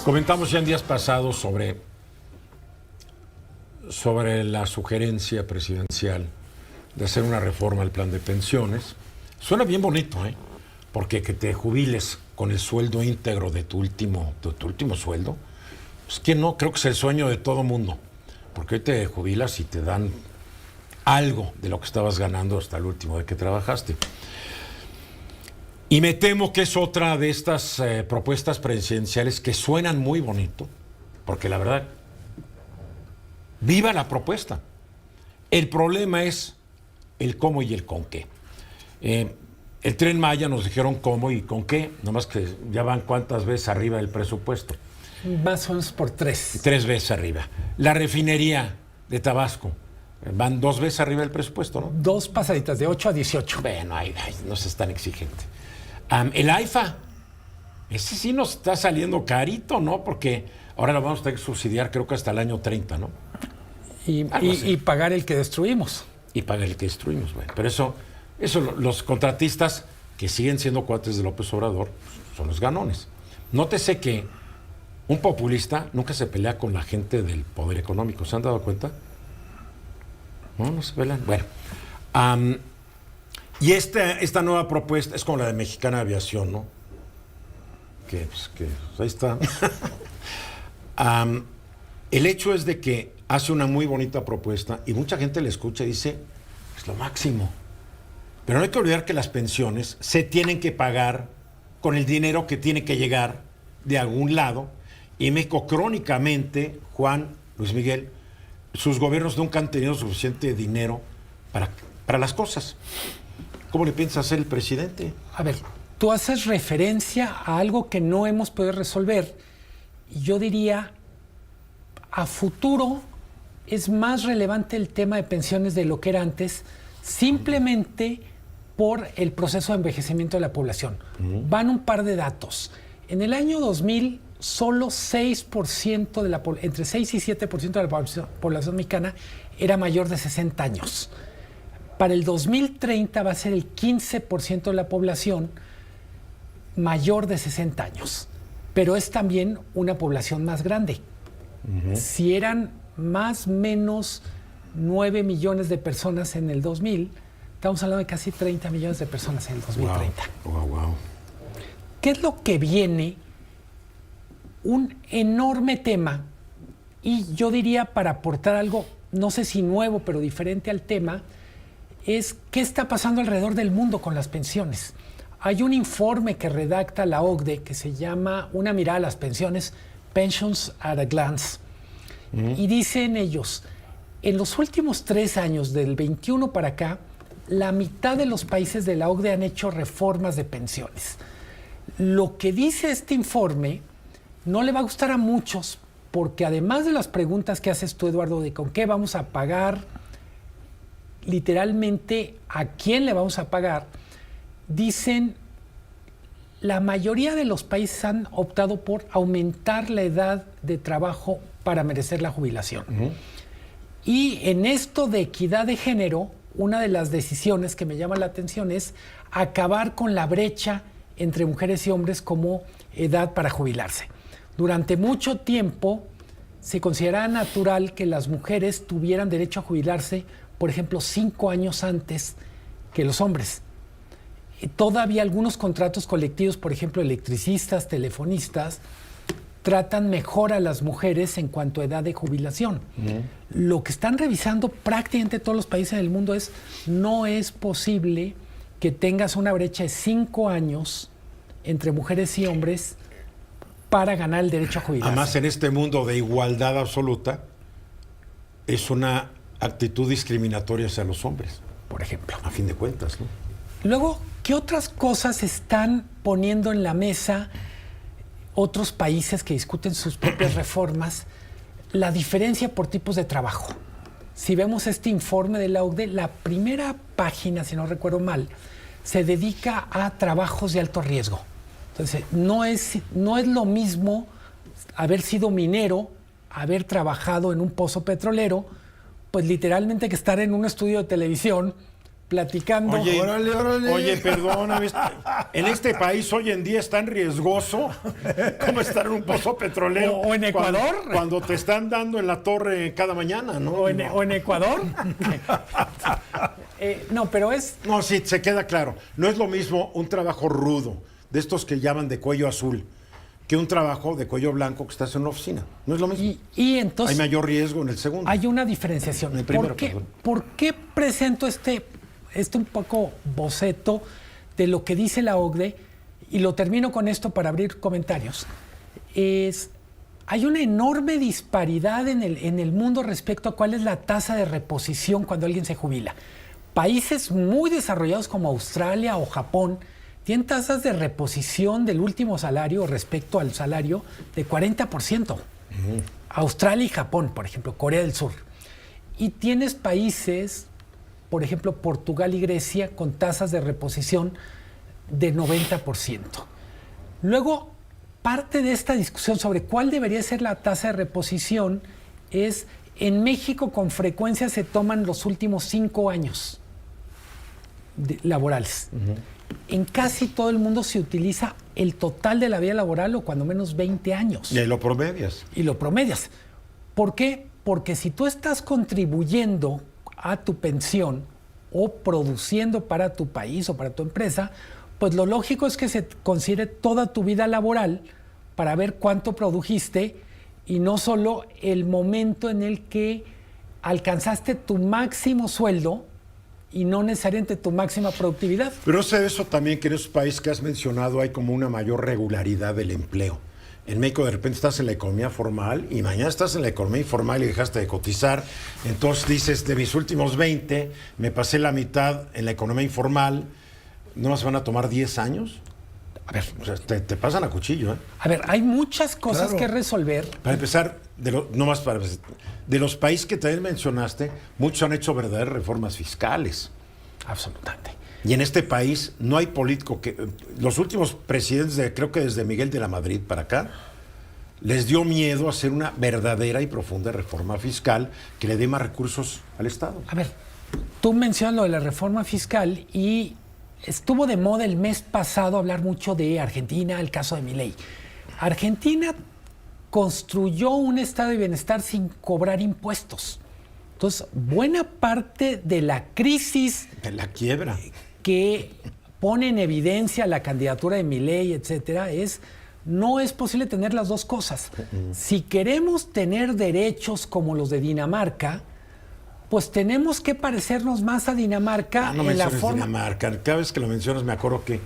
Comentamos ya en días pasados sobre la sugerencia presidencial de hacer una reforma al plan de pensiones. Suena bien bonito, ¿eh? Porque que te jubiles con el sueldo íntegro de tu último sueldo, pues que no, creo que es el sueño de todo mundo. Porque hoy te jubilas y te dan algo de lo que estabas ganando hasta el último día que trabajaste. Y me temo que es otra de estas propuestas presidenciales que suenan muy bonito, porque la verdad, viva la propuesta. El problema es el cómo y el con qué. El Tren Maya nos dijeron cómo y con qué, nomás que ya van cuántas veces arriba del presupuesto. Más o menos por 3. 3 veces arriba. La refinería de Tabasco, van 2 veces arriba del presupuesto, ¿no? 2 pasaditas, de 8 a 18. Bueno, no es tan exigente. El AIFA, ese sí nos está saliendo carito, ¿no? Porque ahora lo vamos a tener que subsidiar, creo que hasta el año 30, ¿no? Y pagar el que destruimos. Y pagar el que destruimos, bueno. Pero eso los contratistas que siguen siendo cuates de López Obrador son los ganones. Nótese que un populista nunca se pelea con la gente del poder económico. ¿Se han dado cuenta? No se pelean. Bueno. Y esta nueva propuesta es como la de Mexicana Aviación, ¿no? Que ahí está. El hecho es de que hace una muy bonita propuesta y mucha gente le escucha y dice, es lo máximo. Pero no hay que olvidar que las pensiones se tienen que pagar con el dinero que tiene que llegar de algún lado. Y México, crónicamente, Juan, Luis Miguel, sus gobiernos nunca han tenido suficiente dinero para las cosas. ¿Cómo le piensa hacer el presidente? A ver, tú haces referencia a algo que no hemos podido resolver. Y yo diría, a futuro es más relevante el tema de pensiones de lo que era antes, simplemente por el proceso de envejecimiento de la población. Van un par de datos. En el año 2000, solo 6% de entre 6 y 7% de la población mexicana era mayor de 60 años. Para el 2030 va a ser el 15% de la población mayor de 60 años. Pero es también una población más grande. Si eran más o menos 9 millones de personas en el 2000, estamos hablando de casi 30 millones de personas en el 2030. Wow. ¿Qué es lo que viene? Un enorme tema, y yo diría, para aportar algo, no sé si nuevo, pero diferente al tema, es qué está pasando alrededor del mundo con las pensiones. Hay un informe que redacta la OCDE que se llama Una mirada a las pensiones, Pensions at a Glance, y dicen ellos, en los últimos 3 años, del 21 para acá, la mitad de los países de la OCDE han hecho reformas de pensiones. Lo que dice este informe no le va a gustar a muchos, porque además de las preguntas que haces tú, Eduardo, de con qué vamos a pagar, literalmente a quién le vamos a pagar, dicen, la mayoría de los países han optado por aumentar la edad de trabajo para merecer la jubilación. Y en esto de equidad de género, una de las decisiones que me llama la atención es acabar con la brecha entre mujeres y hombres como edad para jubilarse. Durante mucho tiempo se consideraba natural que las mujeres tuvieran derecho a jubilarse, por ejemplo, 5 años antes que los hombres. Todavía algunos contratos colectivos, por ejemplo, electricistas, telefonistas, tratan mejor a las mujeres en cuanto a edad de jubilación. Lo que están revisando prácticamente todos los países del mundo es, no es posible que tengas una brecha de 5 años entre mujeres y hombres para ganar el derecho a jubilarse. Además, en este mundo de igualdad absoluta, es una actitud discriminatoria hacia los hombres. Por ejemplo. A fin de cuentas, ¿no? Luego, ¿qué otras cosas están poniendo en la mesa otros países que discuten sus propias reformas? La diferencia por tipos de trabajo. Si vemos este informe de la OCDE, la primera página, si no recuerdo mal, se dedica a trabajos de alto riesgo. Entonces, no es lo mismo haber sido minero, haber trabajado en un pozo petrolero, pues literalmente que estar en un estudio de televisión platicando. Oye, órale. Oye, perdóname, en este país hoy en día es tan riesgoso como estar en un pozo petrolero. O en Ecuador. Cuando te están dando en la torre cada mañana, ¿no? O en Ecuador. No, pero es... No, sí, se queda claro. No es lo mismo un trabajo rudo, de estos que llaman de cuello azul, que un trabajo de cuello blanco que estás en una oficina. No es lo mismo. Y entonces... Hay mayor riesgo en el segundo. Hay una diferenciación. En el primero, ¿Por qué presento este un poco boceto de lo que dice la OCDE? Y lo termino con esto para abrir comentarios. Hay una enorme disparidad en el mundo respecto a cuál es la tasa de reposición cuando alguien se jubila. Países muy desarrollados como Australia o Japón tienen tasas de reposición del último salario respecto al salario de 40%. Australia y Japón, por ejemplo, Corea del Sur. Y tienes países, por ejemplo, Portugal y Grecia, con tasas de reposición de 90%. Luego, parte de esta discusión sobre cuál debería ser la tasa de reposición es, en México con frecuencia se toman los últimos 5 años laborales. En casi todo el mundo se utiliza el total de la vida laboral o cuando menos 20 años. Y ahí lo promedias. Y lo promedias. ¿Por qué? Porque si tú estás contribuyendo a tu pensión o produciendo para tu país o para tu empresa, pues lo lógico es que se considere toda tu vida laboral para ver cuánto produjiste y no solo el momento en el que alcanzaste tu máximo sueldo y no necesariamente tu máxima productividad. Pero no sé eso también, que en esos países que has mencionado hay como una mayor regularidad del empleo. En México de repente estás en la economía formal y mañana estás en la economía informal y dejaste de cotizar. Entonces dices, de mis últimos 20, me pasé la mitad en la economía informal, ¿no más van a tomar 10 años? A ver, O sea, te pasan a cuchillo, ¿eh? a ver, hay muchas cosas Claro. que resolver. Para empezar, de los países que también mencionaste, muchos han hecho verdaderas reformas fiscales. Absolutamente. Y en este país no hay político que... Los últimos presidentes, creo que desde Miguel de la Madrid para acá, les dio miedo hacer una verdadera y profunda reforma fiscal que le dé más recursos al Estado. A ver, tú mencionas lo de la reforma fiscal y estuvo de moda el mes pasado hablar mucho de Argentina, el caso de Milei. Argentina construyó un estado de bienestar sin cobrar impuestos. Entonces, buena parte de la crisis En la quiebra. que pone en evidencia la candidatura de Milei, etcétera, no es posible tener las dos cosas. Si queremos tener derechos como los de Dinamarca, pues tenemos que parecernos más a Dinamarca No en la menciones forma. Dinamarca. Cada vez que lo mencionas me acuerdo que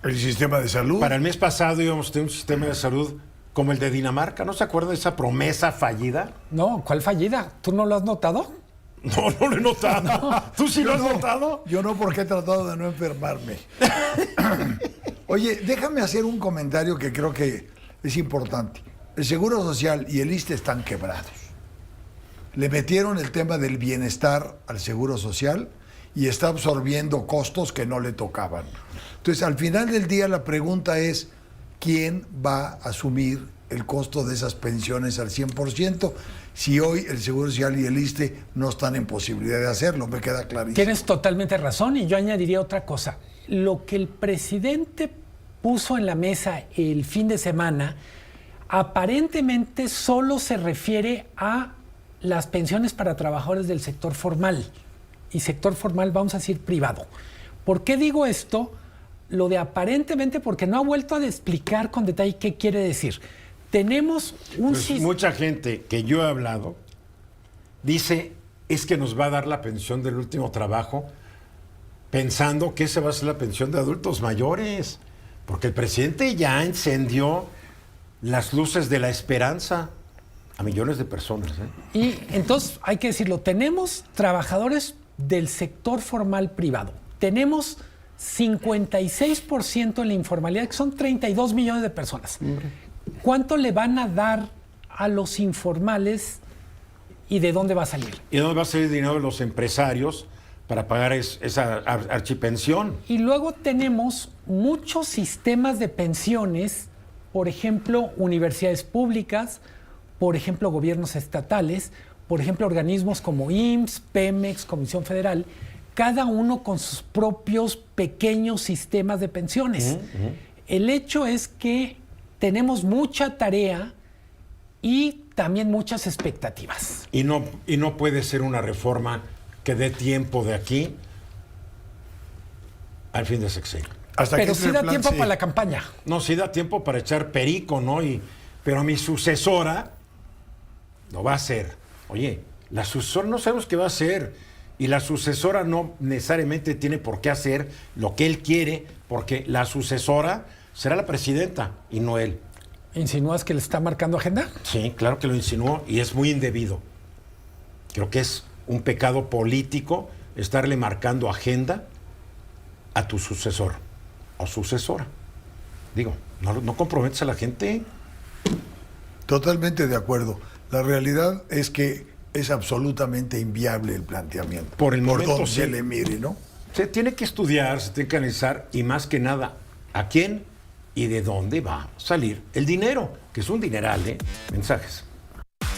El sistema de salud. para el mes pasado íbamos a tener un sistema de salud como el de Dinamarca. ¿No se acuerda de esa promesa fallida? No, ¿cuál fallida? ¿Tú no lo has notado? No, no lo he notado. ¿Tú sí lo has notado? Yo no, porque he tratado de no enfermarme. Oye, déjame hacer un comentario que creo que es importante. El Seguro Social y el ISSSTE están quebrados. Le metieron el tema del bienestar al Seguro Social y está absorbiendo costos que no le tocaban. Entonces, al final del día, la pregunta es, ¿quién va a asumir el costo de esas pensiones al 100%? Si hoy el Seguro Social y el ISSSTE no están en posibilidad de hacerlo, me queda clarísimo. Tienes totalmente razón y yo añadiría otra cosa. Lo que el presidente puso en la mesa el fin de semana aparentemente solo se refiere a las pensiones para trabajadores del sector formal. Y sector formal, vamos a decir, privado. ¿Por qué digo esto? Lo de aparentemente porque no ha vuelto a explicar con detalle qué quiere decir. Tenemos un Pues sistema... mucha gente que yo he hablado dice, es que nos va a dar la pensión del último trabajo pensando que esa va a ser la pensión de adultos mayores. Porque el presidente ya encendió las luces de la esperanza a millones de personas. Y entonces hay que decirlo, tenemos trabajadores del sector formal privado. Tenemos 56% en la informalidad, que son 32 millones de personas. ¿Cuánto le van a dar a los informales y de dónde va a salir? ¿Y dónde va a salir el dinero de los empresarios para pagar esa archipensión? Y luego tenemos muchos sistemas de pensiones, por ejemplo, universidades públicas, por ejemplo, gobiernos estatales, por ejemplo, organismos como IMSS, Pemex, Comisión Federal, cada uno con sus propios pequeños sistemas de pensiones. El hecho es que tenemos mucha tarea y también muchas expectativas. Y no puede ser una reforma que dé tiempo de aquí al fin de sexenio. Pero sí da tiempo para la campaña. No, sí da tiempo para echar perico, ¿no? Pero mi sucesora lo va a hacer. Oye, la sucesora no sabemos qué va a hacer. Y la sucesora no necesariamente tiene por qué hacer lo que él quiere, porque la sucesora será la presidenta y no él. ¿Insinúas que le está marcando agenda? Sí, claro que lo insinuó y es muy indebido. Creo que es un pecado político estarle marcando agenda a tu sucesor o sucesora. Digo, no comprometes a la gente. Totalmente de acuerdo. La realidad es que es absolutamente inviable el planteamiento. Por el momento, donde sí. se le mire, ¿no? Se tiene que estudiar, se tiene que analizar y más que nada, ¿a quién y de dónde va a salir el dinero? Que es un dineral, ¿eh? Mensajes.